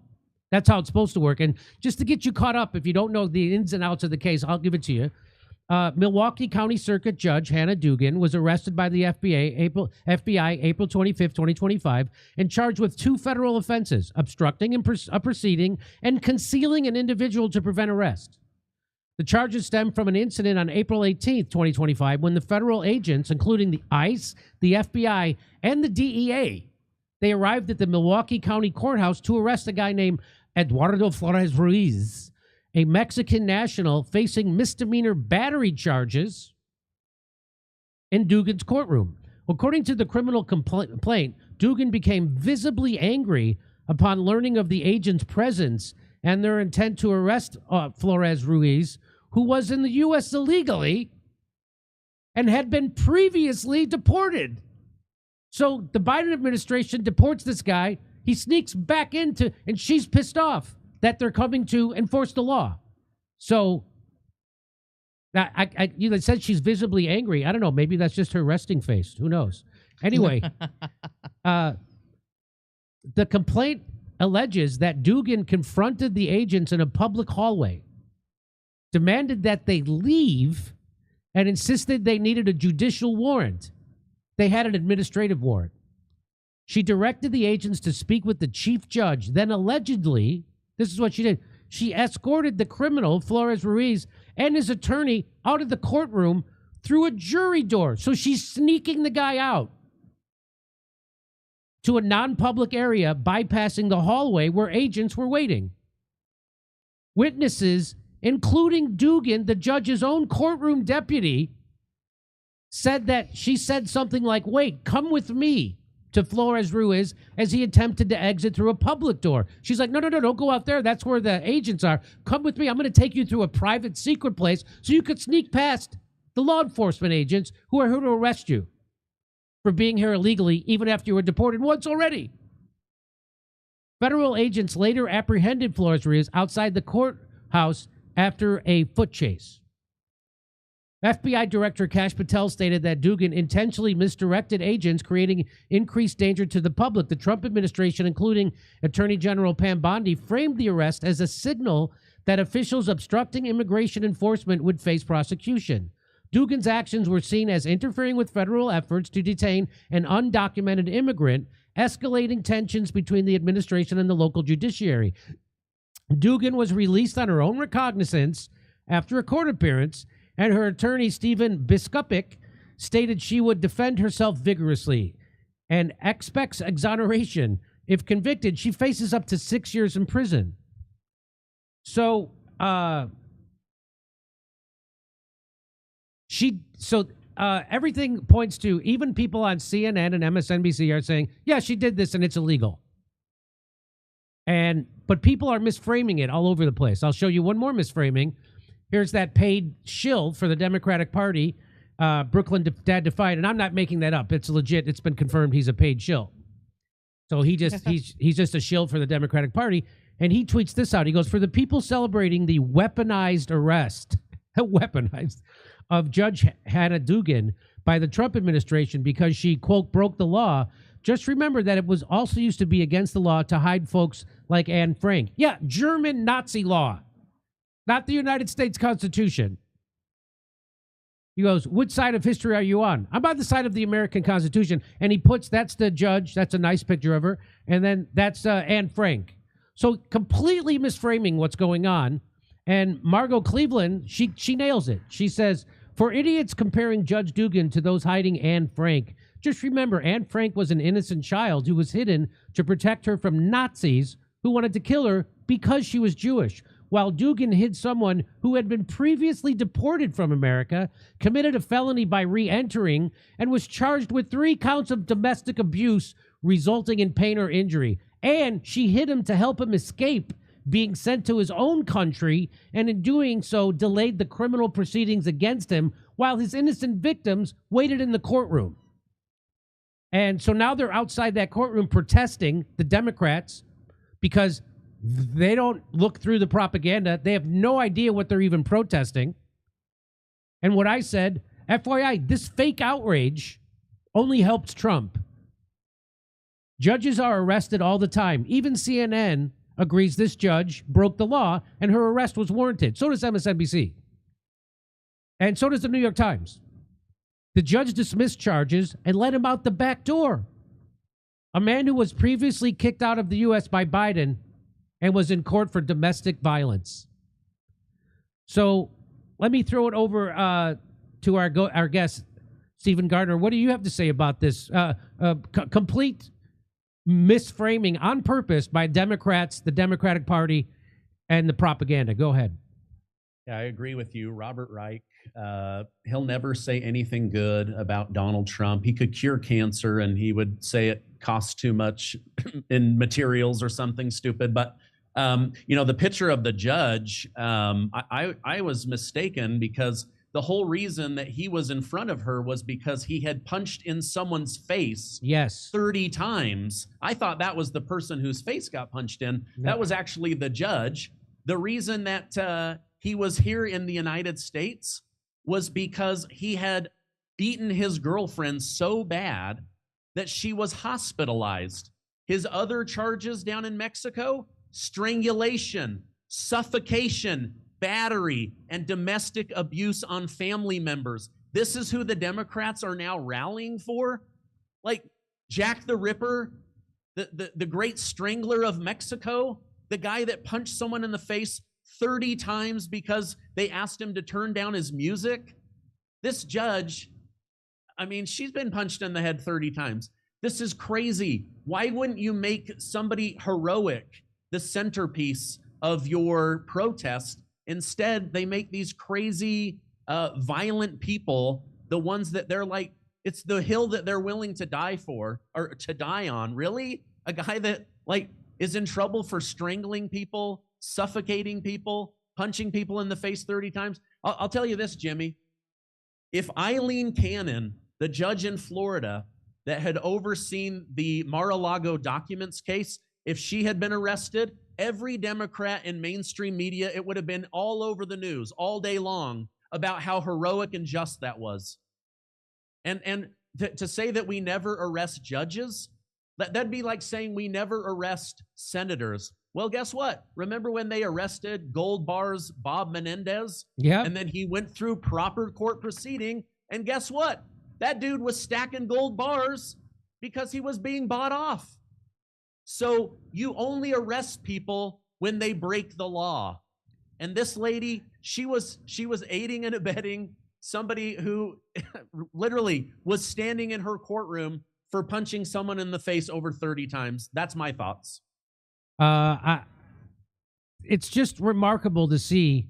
That's how it's supposed to work. And just to get you caught up, if you don't know the ins and outs of the case, I'll give it to you. Milwaukee County Circuit Judge Hannah Dugan was arrested by the FBI April 25, 2025, and charged with 2 federal offenses: obstructing a proceeding and concealing an individual to prevent arrest. The charges stem from an incident on April 18, 2025, when the federal agents, including the ICE, the FBI, and the DEA, they arrived at the Milwaukee County Courthouse to arrest a guy named Eduardo Flores Ruiz, a Mexican national facing misdemeanor battery charges in Dugan's courtroom. According to the criminal complaint, Dugan became visibly angry upon learning of the agents' presence and their intent to arrest Flores Ruiz, who was in the U.S. illegally and had been previously deported. So the Biden administration deports this guy. He sneaks back into, and she's pissed off that they're coming to enforce the law. So you said she's visibly angry. I don't know. Maybe that's just her resting face. Who knows? Anyway, the complaint alleges that Dugan confronted the agents in a public hallway, demanded that they leave, and insisted they needed a judicial warrant. They had an administrative warrant. She directed the agents to speak with the chief judge. Then allegedly, this is what she did. She escorted the criminal, Flores Ruiz, and his attorney out of the courtroom through a jury door. So she's sneaking the guy out to a non-public area, bypassing the hallway where agents were waiting. Witnesses, including Dugan, the judge's own courtroom deputy, said that she said something like, "Wait, come with me." to Flores Ruiz as he attempted to exit through a public door. She's like, no, don't go out there. That's where the agents are. Come with me. I'm going to take you through a private secret place so you could sneak past the law enforcement agents who are here to arrest you for being here illegally, even after you were deported once already. Federal agents later apprehended Flores Ruiz outside the courthouse after a foot chase. FBI Director Kash Patel stated that Dugan intentionally misdirected agents, creating increased danger to the public. The Trump administration, including Attorney General Pam Bondi, framed the arrest as a signal that officials obstructing immigration enforcement would face prosecution. Dugan's actions were seen as interfering with federal efforts to detain an undocumented immigrant, escalating tensions between the administration and the local judiciary. Dugan was released on her own recognizance after a court appearance, and her attorney, Stephen Biskupic, stated she would defend herself vigorously and expects exoneration. If convicted, she faces up to 6 years in prison. So, everything points to, even people on CNN and MSNBC are saying, yeah, she did this and it's illegal. But people are misframing it all over the place. I'll show you one more misframing. Here's that paid shill for the Democratic Party, Brooklyn Dad Defiant, and I'm not making that up. It's legit. It's been confirmed he's a paid shill. So he's just a shill for the Democratic Party, and he tweets this out. He goes, for the people celebrating the weaponized arrest, of Judge Hannah Dugan by the Trump administration because she, quote, broke the law, just remember that it was also used to be against the law to hide folks like Anne Frank. Yeah, German Nazi law. Not the United States Constitution. He goes, which side of history are you on? I'm on the side of the American Constitution. And he puts, that's the judge. That's a nice picture of her. And then that's Anne Frank. So completely misframing what's going on. And Margot Cleveland, she nails it. She says, for idiots comparing Judge Dugan to those hiding Anne Frank, just remember Anne Frank was an innocent child who was hidden to protect her from Nazis who wanted to kill her because she was Jewish, while Dugan hid someone who had been previously deported from America, committed a felony by re-entering, and was charged with 3 counts of domestic abuse resulting in pain or injury. And she hid him to help him escape being sent to his own country, and in doing so delayed the criminal proceedings against him while his innocent victims waited in the courtroom. And so now they're outside that courtroom protesting, the Democrats, because they don't look through the propaganda. They have no idea what they're even protesting. And what I said, FYI, this fake outrage only helps Trump. Judges are arrested all the time. Even CNN agrees this judge broke the law and her arrest was warranted. So does MSNBC. And so does the New York Times. The judge dismissed charges and let him out the back door. A man who was previously kicked out of the U.S. by Biden and was in court for domestic violence. So let me throw it over to our guest, Stephen Gardner. What do you have to say about this complete misframing on purpose by Democrats, the Democratic Party, and the propaganda? Go ahead. Yeah, I agree with you. Robert Reich, he'll never say anything good about Donald Trump. He could cure cancer and he would say it costs too much in materials or something stupid. But, the picture of the judge, I was mistaken because the whole reason that he was in front of her was because he had punched in someone's face 30 times. I thought that was the person whose face got punched in. No. That was actually the judge. The reason that he was here in the United States was because he had beaten his girlfriend so bad that she was hospitalized. His other charges down in Mexico, strangulation, suffocation, battery, and domestic abuse on family members. This is who the Democrats are now rallying for? Like Jack the Ripper, the great strangler of Mexico, the guy that punched someone in the face 30 times because they asked him to turn down his music. This judge, she's been punched in the head 30 times. This is crazy. Why wouldn't you make somebody heroic the centerpiece of your protest? Instead, they make these crazy, violent people the ones that they're like, It's the hill that they're willing to die for, or to die on. Really? A guy that like is in trouble for strangling people, suffocating people, punching people in the face 30 times? I'll tell you this, Jimmy. If Eileen Cannon, the judge in Florida that had overseen the Mar-a-Lago documents case, if she had been arrested, every Democrat in mainstream media, it would have been all over the news all day long about how heroic and just that was. And to say that we never arrest judges, that'd be like saying we never arrest senators. Well, guess what? Remember when they arrested Gold Bar's Bob Menendez? Yeah. And then he went through proper court proceeding. And guess what? That dude was stacking gold bars because he was being bought off. So you only arrest people when they break the law. And this lady, she was aiding and abetting somebody who literally was standing in her courtroom for punching someone in the face over 30 times. That's my thoughts. It's just remarkable to see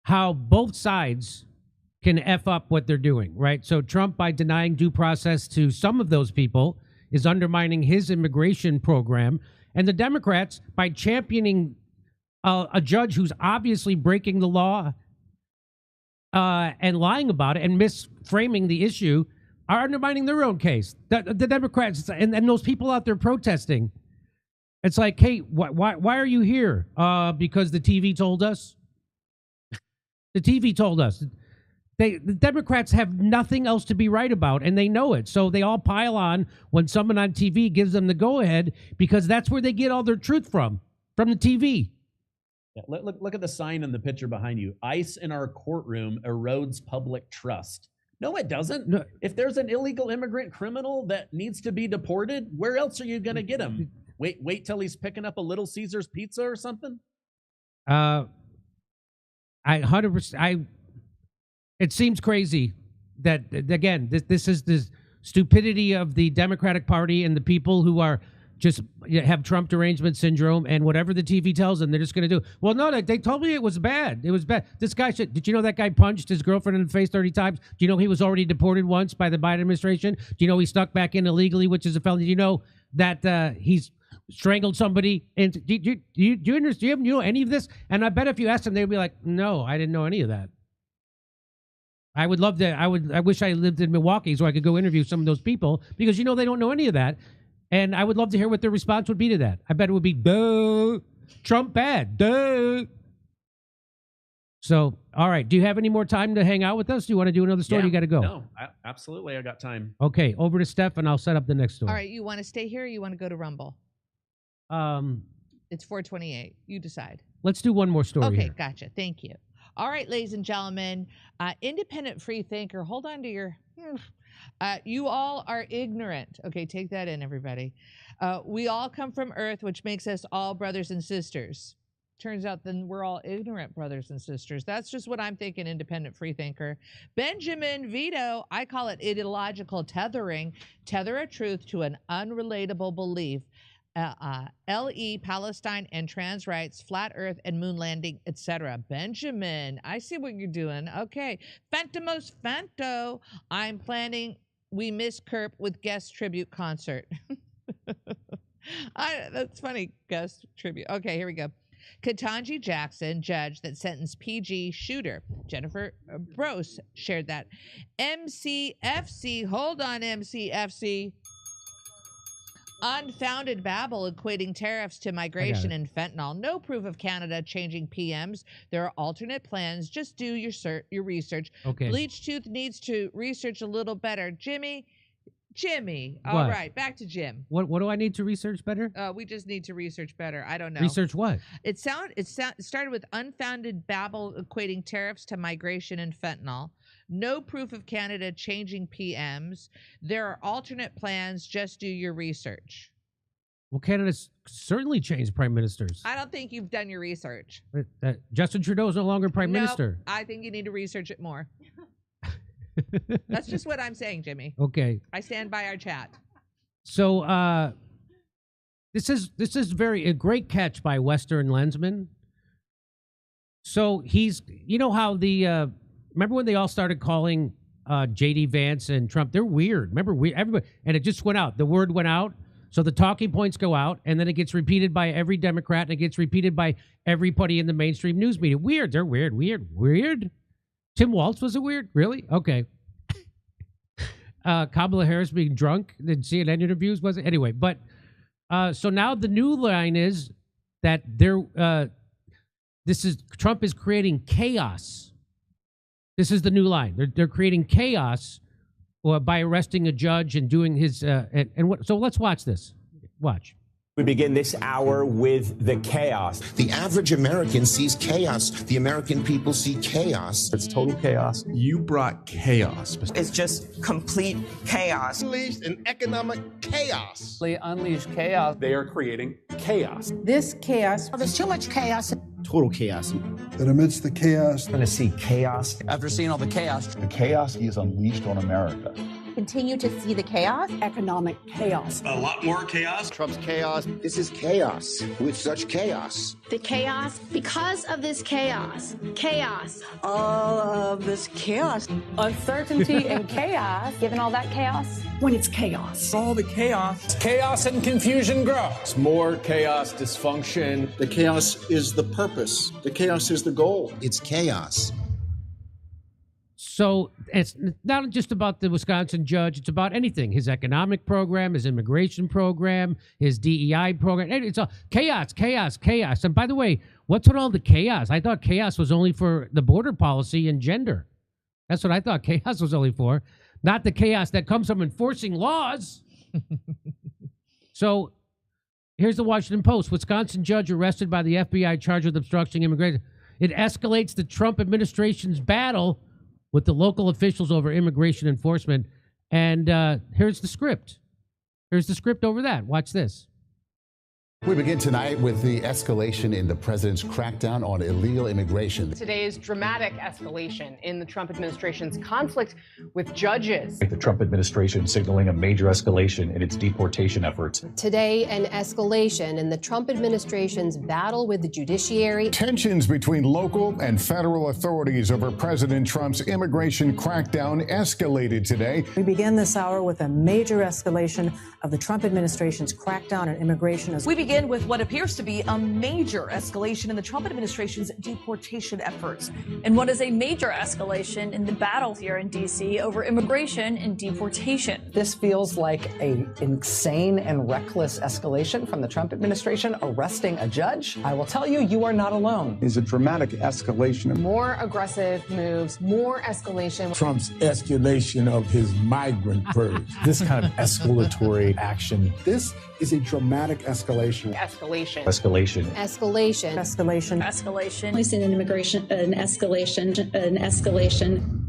how both sides can F up what they're doing, right? So Trump, by denying due process to some of those people, is undermining his immigration program. And the Democrats, by championing a judge who's obviously breaking the law and lying about it and misframing the issue, are undermining their own case. The Democrats and those people out there protesting, it's like, hey, why are you here? Because the TV told us. The TV told us. The Democrats have nothing else to be right about, and they know it. So they all pile on when someone on TV gives them the go-ahead, because that's where they get all their truth from the TV. Yeah, look at the sign in the picture behind you. ICE in our courtroom erodes public trust. No, it doesn't. No. If there's an illegal immigrant criminal that needs to be deported, where else are you going to get him? Wait till he's picking up a Little Caesars pizza or something? It seems crazy that, again, this is the stupidity of the Democratic Party and the people who are just have Trump derangement syndrome, and whatever the TV tells them, they're just going to do. Well, no, they told me it was bad. It was bad. This guy did you know that guy punched his girlfriend in the face 30 times? Do you know he was already deported once by the Biden administration? Do you know he stuck back in illegally, which is a felony? Do you know that he's strangled somebody? And do you understand? You know any of this? And I bet if you asked them, they'd be like, no, I didn't know any of that. I would love to. I wish I lived in Milwaukee so I could go interview some of those people, because they don't know any of that, and I would love to hear what their response would be to that. I bet it would be, duh, Trump bad, duh. So, all right. Do you have any more time to hang out with us? Do you want to do another story? Yeah, you got to go. No, absolutely. I got time. Okay, over to Steph, and I'll set up the next story. All right. You want to stay here, or you want to go to Rumble? It's 4:28. You decide. Let's do one more story. Okay, here. gotcha. Thank you. All right, ladies and gentlemen, independent free thinker, hold on to your, you all are ignorant. Okay, take that in, everybody. We all come from Earth, which makes us all brothers and sisters. Turns out then we're all ignorant brothers and sisters. That's just what I'm thinking, independent free thinker. Benjamin Vito, I call it ideological tethering. Tether a truth to an unrelatable belief. LE, Palestine, and trans rights, flat earth and moon landing, etc. Benjamin, I see what you're doing. Okay. Fantomos Fanto, I'm planning We Miss Kerp with guest tribute concert. That's funny, guest tribute. Okay, here we go. Ketanji Jackson, judge that sentenced PG shooter. Jennifer Brose shared that. MCFC, hold on, MCFC. Unfounded babble equating tariffs to migration and fentanyl. No proof of Canada changing PMs. There are alternate plans. Just do your research. Okay. Bleach Tooth needs to research a little better. Jimmy. All right, back to Jim. What do I need to research better? We just need to research better. I don't know. Research what? It started with unfounded babble equating tariffs to migration and fentanyl. No proof of Canada changing PMs. There are alternate plans. Just do your research. Well, Canada's certainly changed prime ministers. I don't think you've done your research. Justin Trudeau is no longer prime minister. I think you need to research it more. That's just what I'm saying, Jimmy. Okay. I stand by our chat. So this is a great catch by Western Lensman. So he's, how the remember when they all started calling J.D. Vance and Trump, they're weird. Remember, everybody, and it just went out. The word went out. So the talking points go out, and then it gets repeated by every Democrat, and it gets repeated by everybody in the mainstream news media. Weird. They're weird. Tim Walz was it weird? Really? Okay. Kamala Harris being drunk in CNN interviews, was it? Anyway, but so now the new line is that Trump is creating chaos. This is the new line. They're creating chaos by arresting a judge and doing his so let's watch this. Watch. We begin this hour with the chaos. The average American sees chaos. The American people see chaos. It's total chaos. You brought chaos. It's just complete chaos. Unleashed an economic chaos. They unleash chaos. They are creating chaos. This chaos. There's too much chaos. Total chaos. That amidst the chaos, we're going to see chaos. After seeing all the chaos, the chaos is unleashed on America. Continue to see the chaos. Economic chaos. A lot more chaos. Trump's chaos. This is chaos with such chaos. The chaos because of this chaos. Chaos. All of this chaos. Uncertainty and chaos. Given all that chaos. When it's chaos. All the chaos. Chaos and confusion grows. More chaos, dysfunction. The chaos is the purpose. The chaos is the goal. It's chaos. So it's not just about the Wisconsin judge. It's about anything. His economic program, his immigration program, his DEI program. It's all chaos. And by the way, what's with all the chaos? I thought chaos was only for the border policy and gender. That's what I thought chaos was only for. Not the chaos that comes from enforcing laws. So here's the Washington Post. Wisconsin judge arrested by the FBI charged with obstructing immigration. It escalates the Trump administration's battle with the local officials over immigration enforcement. And here's the script. Here's the script over that. Watch this. We begin tonight with the escalation in the president's crackdown on illegal immigration. Today's dramatic escalation in the Trump administration's conflict with judges. The Trump administration signaling a major escalation in its deportation efforts. Today, an escalation in the Trump administration's battle with the judiciary. Tensions between local and federal authorities over President Trump's immigration crackdown escalated today. We begin this hour with a major escalation of the Trump administration's crackdown on immigration. We begin with what appears to be a major escalation in the Trump administration's deportation efforts. And what is a major escalation in the battle here in D.C. over immigration and deportation. This feels like an insane and reckless escalation from the Trump administration arresting a judge. I will tell you, you are not alone. Is a dramatic escalation. More aggressive moves, more escalation. Trump's escalation of his migrant purge. This kind of escalatory action. This is a dramatic escalation. Escalation. Escalation. Escalation. Escalation. Escalation. We've seen an escalation.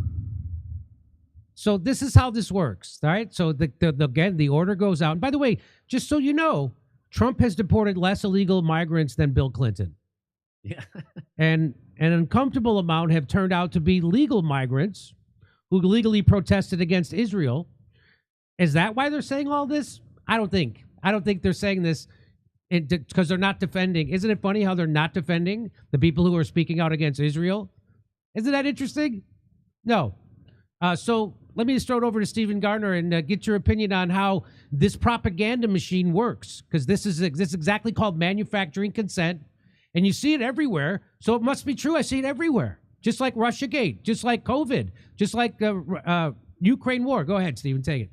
So this is how this works, all right? So again, the order goes out. And by the way, just so you know, Trump has deported less illegal migrants than Bill Clinton. Yeah. And an uncomfortable amount have turned out to be legal migrants who legally protested against Israel. Is that why they're saying all this? I don't think they're saying this because they're not defending. Isn't it funny how they're not defending the people who are speaking out against Israel? Isn't that interesting? No. So let me just throw it over to Stephen Garner and get your opinion on how this propaganda machine works, because this is exactly called manufacturing consent, and you see it everywhere. So it must be true. I see it everywhere, just like Russiagate, just like COVID, just like the Ukraine war. Go ahead, Stephen, take it.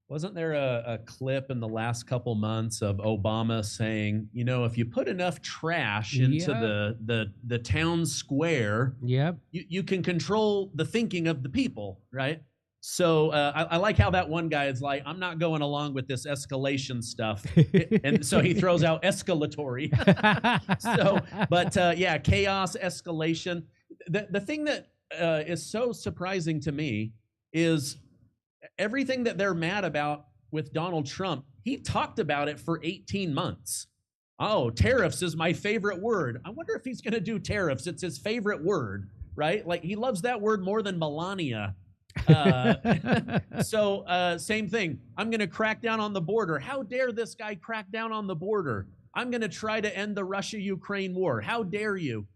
Wasn't there a clip in the last couple months of Obama saying, you know, if you put enough trash into the town square, you can control the thinking of the people, right? So I like how that one guy is like, I'm not going along with this escalation stuff. And so he throws out escalatory. Yeah, chaos, escalation. The thing that is so surprising to me is everything that they're mad about with Donald Trump, he talked about it for 18 months. Oh, tariffs is my favorite word. I wonder if he's going to do tariffs. It's his favorite word, right? Like, he loves that word more than Melania. Same thing. I'm going to crack down on the border. How dare this guy crack down on the border? I'm going to try to end the Russia-Ukraine war. How dare you?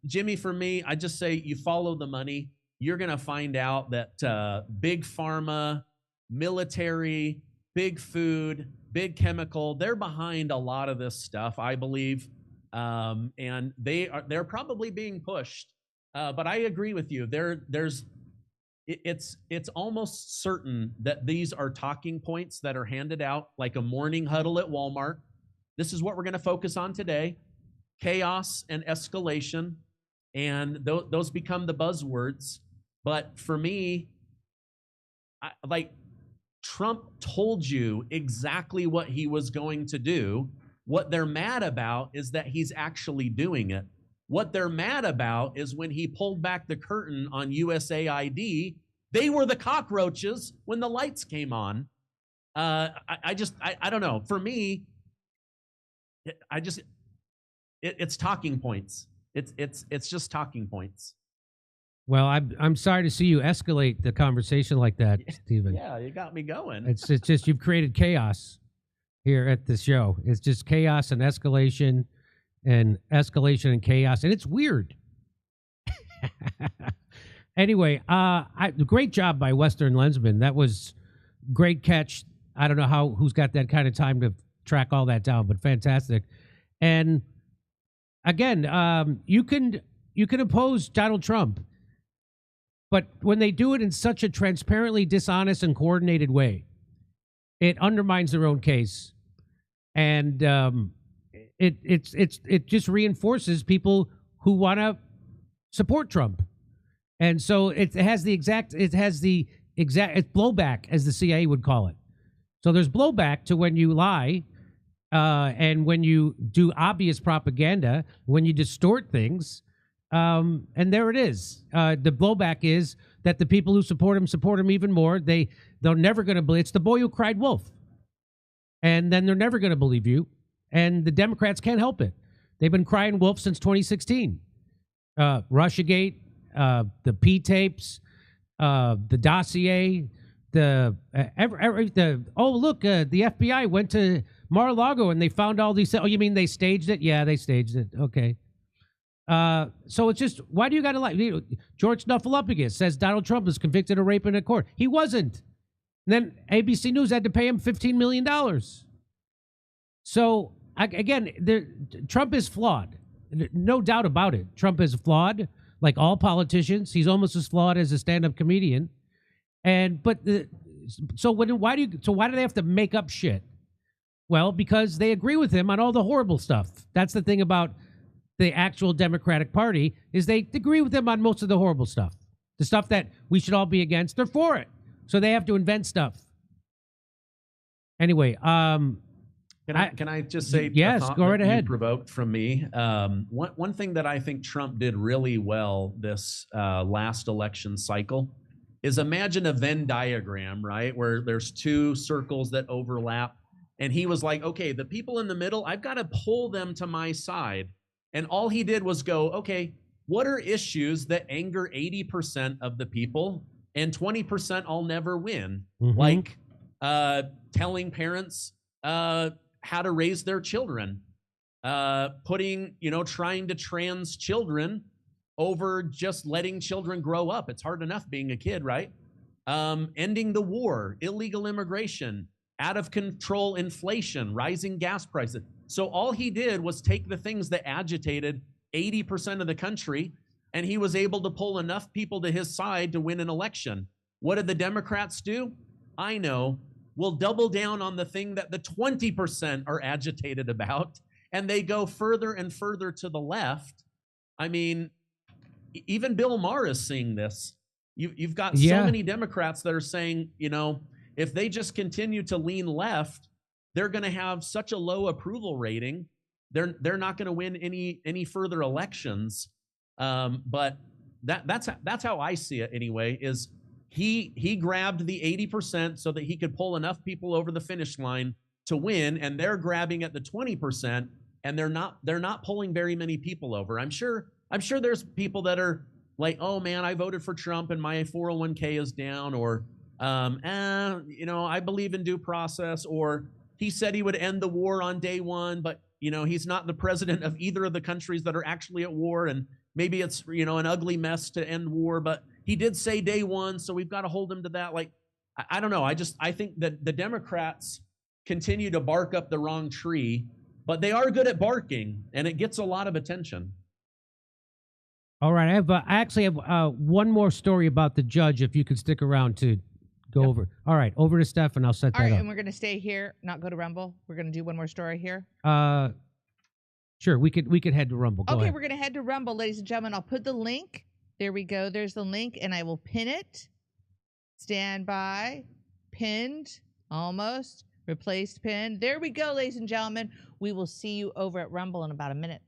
Jimmy, for me, I just say you follow the money. you're going to find out that big pharma, military, big food, big chemical, they're behind a lot of this stuff, I believe. And they're probably being pushed. But I agree with you. It's almost certain that these are talking points that are handed out like a morning huddle at Walmart. This is what we're going to focus on today. Chaos and escalation. And those become the buzzwords. But for me, Trump told you exactly what he was going to do. What they're mad about is that he's actually doing it. What they're mad about is when he pulled back the curtain on USAID, they were the cockroaches when the lights came on. I don't know. For me, it's talking points. It's just talking points. Well, I'm sorry to see you escalate the conversation like that, Stephen. Yeah, you got me going. It's just you've created chaos here at the show. It's just chaos and escalation and chaos, and it's weird. Anyway, great job by Western Lensman. That was great catch. I don't know who's got that kind of time to track all that down, but fantastic. And again, you can oppose Donald Trump, but when they do it in such a transparently dishonest and coordinated way, it undermines their own case, and it just reinforces people who want to support Trump. And so it has the exact blowback, as the CIA would call it. So there's blowback to when you lie, and when you do obvious propaganda, when you distort things, and there it is. The blowback is that the people who support him even more. They're never going to believe. It's the boy who cried wolf, and then they're never going to believe you. And the Democrats can't help it. They've been crying wolf since 2016. Russiagate, the P tapes, the dossier, the FBI went to Mar-a-Lago and they found all these. Oh, you mean they staged it? Yeah, they staged it. Okay. So it's just, why do you got to lie? George Snuffleupagus says Donald Trump is convicted of rape in a court. He wasn't. And then ABC News had to pay him $15 million. So again, Trump is flawed. No doubt about it. Trump is flawed, like all politicians. He's almost as flawed as a stand-up comedian. So why do they have to make up shit? Well, because they agree with him on all the horrible stuff. That's the thing about the actual Democratic Party, is they agree with him on most of the horrible stuff. The stuff that we should all be against, they're for it. So they have to invent stuff. Anyway, Can I just say, yes, go right ahead. You provoked from me. One thing that I think Trump did really well this last election cycle is imagine a Venn diagram, right, where there's two circles that overlap. And he was like, okay, the people in the middle, I've got to pull them to my side. And all he did was go, okay, what are issues that anger 80% of the people and 20% I'll never win? Mm-hmm. Like telling parents how to raise their children, trying to trans children over just letting children grow up. It's hard enough being a kid, right? Ending the war, illegal immigration, out of control inflation, rising gas prices. So all he did was take the things that agitated 80% of the country, and he was able to pull enough people to his side to win an election. What did the Democrats do? I know. We'll double down on the thing that the 20% are agitated about, and they go further and further to the left. I mean, even Bill Maher is seeing this. You've got so many Democrats that are saying, if they just continue to lean left, they're going to have such a low approval rating. They're not going to win any further elections. But that's how I see it anyway. Is he grabbed the 80% so that he could pull enough people over the finish line to win, and they're grabbing at the 20%, and they're not pulling very many people over. I'm sure there's people that are like, oh man, I voted for Trump and my 401k is down, or I believe in due process, or he said he would end the war on day one, but he's not the president of either of the countries that are actually at war, and maybe it's an ugly mess to end war, but he did say day one, so we've got to hold him to that. Like, I don't know. I think that the Democrats continue to bark up the wrong tree, but they are good at barking, and it gets a lot of attention. All right, I actually have one more story about the judge. If you could stick around to go over. All right, over to Steph, and I'll set that up. And we're going to stay here, not go to Rumble. We're going to do one more story here. Sure, we could head to Rumble. Go ahead. We're going to head to Rumble, ladies and gentlemen. I'll put the link. There we go. There's the link, and I will pin it. Stand by. Pinned. Almost. Replaced pin. There we go, ladies and gentlemen. We will see you over at Rumble in about a minute.